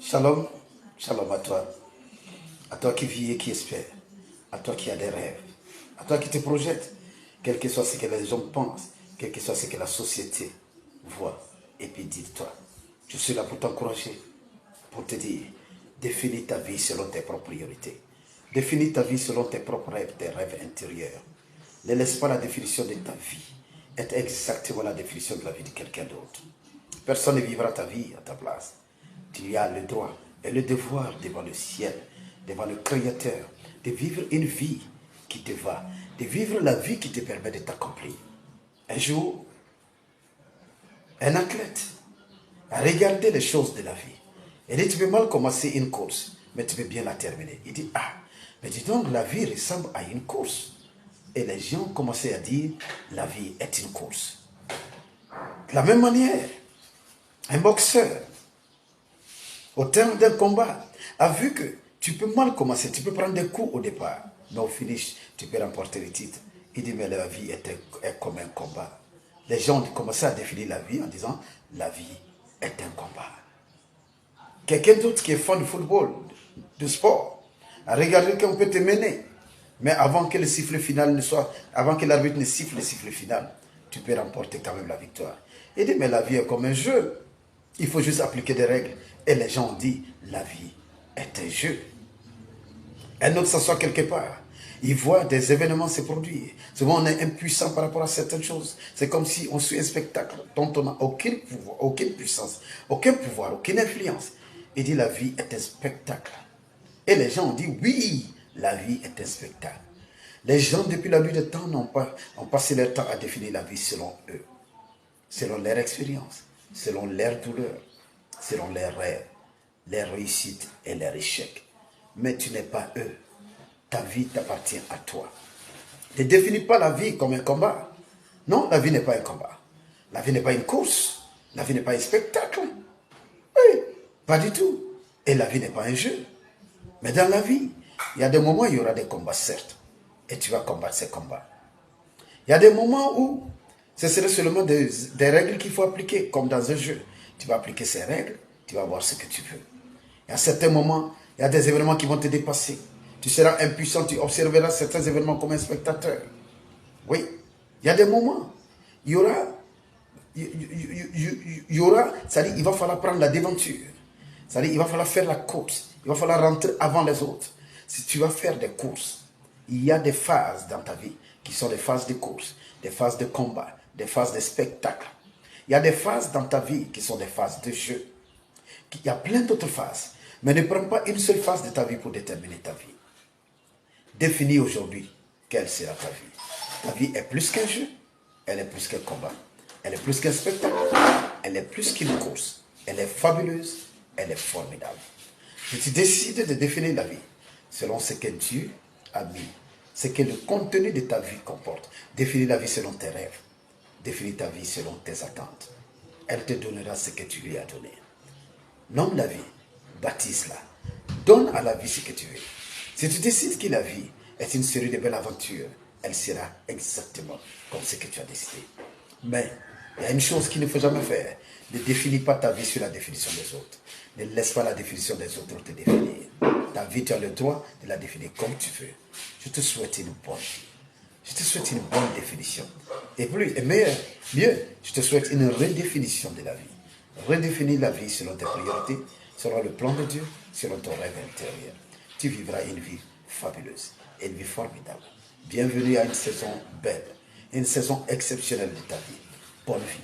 Shalom, shalom à toi qui vis et qui espère, à toi qui as des rêves, à toi qui te projettes, quel que soit ce que les gens pensent, quel que soit ce que la société voit, et puis dis-toi, je suis là pour t'encourager, pour te dire, définis ta vie selon tes propres priorités, définis ta vie selon tes propres rêves, tes rêves intérieurs. Ne laisse pas la définition de ta vie être exactement la définition de la vie de quelqu'un d'autre. Personne ne vivra ta vie à ta place. Tu as le droit et le devoir devant le ciel, devant le Créateur, de vivre une vie qui te va, de vivre la vie qui te permet de t'accomplir. Un jour, un athlète a regardé les choses de la vie. Il dit, tu peux mal commencer une course, mais tu peux bien la terminer. Il dit, ah, mais dis donc, la vie ressemble à une course. Et les gens commençaient à dire, la vie est une course. De la même manière, un boxeur, au terme d'un combat, a vu que tu peux mal commencer, tu peux prendre des coups au départ, mais au finish, tu peux remporter le titre. Il dit, mais la vie est comme un combat. Les gens ont commencé à définir la vie en disant, la vie est un combat. Quelqu'un d'autre qui est fan du football, du sport, a regardé qu'on peut te mener. Mais avant que le sifflet final ne soit, avant que l'arbitre ne siffle le sifflet final, tu peux remporter quand même la victoire. Il dit, mais la vie est comme un jeu. Il faut juste appliquer des règles. Et les gens ont dit, la vie est un jeu. Un autre s'assoit quelque part. Il voit des événements se produire. Souvent, on est impuissant par rapport à certaines choses. C'est comme si on suit un spectacle dont on n'a aucun pouvoir, aucune puissance, aucun pouvoir, aucune influence. Il dit, la vie est un spectacle. Et les gens ont dit, oui, la vie est un spectacle. Les gens, depuis la nuit des temps, ont passé leur temps à définir la vie selon eux, selon leur expérience, selon leurs douleurs, selon leurs rêves, leurs réussites et leurs échecs. Mais tu n'es pas eux. Ta vie t'appartient à toi. Ne définis pas la vie comme un combat. Non, la vie n'est pas un combat. La vie n'est pas une course. La vie n'est pas un spectacle. Oui, pas du tout. Et la vie n'est pas un jeu. Mais dans la vie, il y a des moments où il y aura des combats, certes. Et tu vas combattre ces combats. Il y a des moments où ce serait seulement des règles qu'il faut appliquer, comme dans un jeu. Tu vas appliquer ces règles, tu vas voir ce que tu veux. Et à certains moments, il y a des événements qui vont te dépasser. Tu seras impuissant, tu observeras certains événements comme un spectateur. Oui, il y a des moments, il y aura, c'est-à-dire il va falloir prendre la devanture. C'est-à-dire il va falloir faire la course. Il va falloir rentrer avant les autres. Si tu vas faire des courses, il y a des phases dans ta vie qui sont des phases de course, des phases de combat, des phases de spectacle. Il y a des phases dans ta vie qui sont des phases de jeu. Il y a plein d'autres phases. Mais ne prends pas une seule phase de ta vie pour déterminer ta vie. Définis aujourd'hui quelle sera ta vie. Ta vie est plus qu'un jeu, elle est plus qu'un combat, elle est plus qu'un spectacle, elle est plus qu'une course. Elle est fabuleuse, elle est formidable. Si tu décides de définir la vie selon ce que Dieu a mis, ce que le contenu de ta vie comporte, définis la vie selon tes rêves, définis ta vie selon tes attentes. Elle te donnera ce que tu lui as donné. Nomme la vie, baptise-la, donne à la vie ce que tu veux. Si tu décides que la vie est une série de belles aventures, elle sera exactement comme ce que tu as décidé. Mais il y a une chose qu'il ne faut jamais faire. Ne définis pas ta vie sur la définition des autres. Ne laisse pas la définition des autres te définir. Ta vie, tu as le droit de la définir comme tu veux. Je te souhaite une bonne vie. Je te souhaite une bonne définition. Et mieux, je te souhaite une redéfinition de la vie. Redéfinis la vie selon tes priorités, selon le plan de Dieu, selon ton rêve intérieur. Tu vivras une vie fabuleuse, une vie formidable. Bienvenue à une saison belle, une saison exceptionnelle de ta vie. Bonne vie.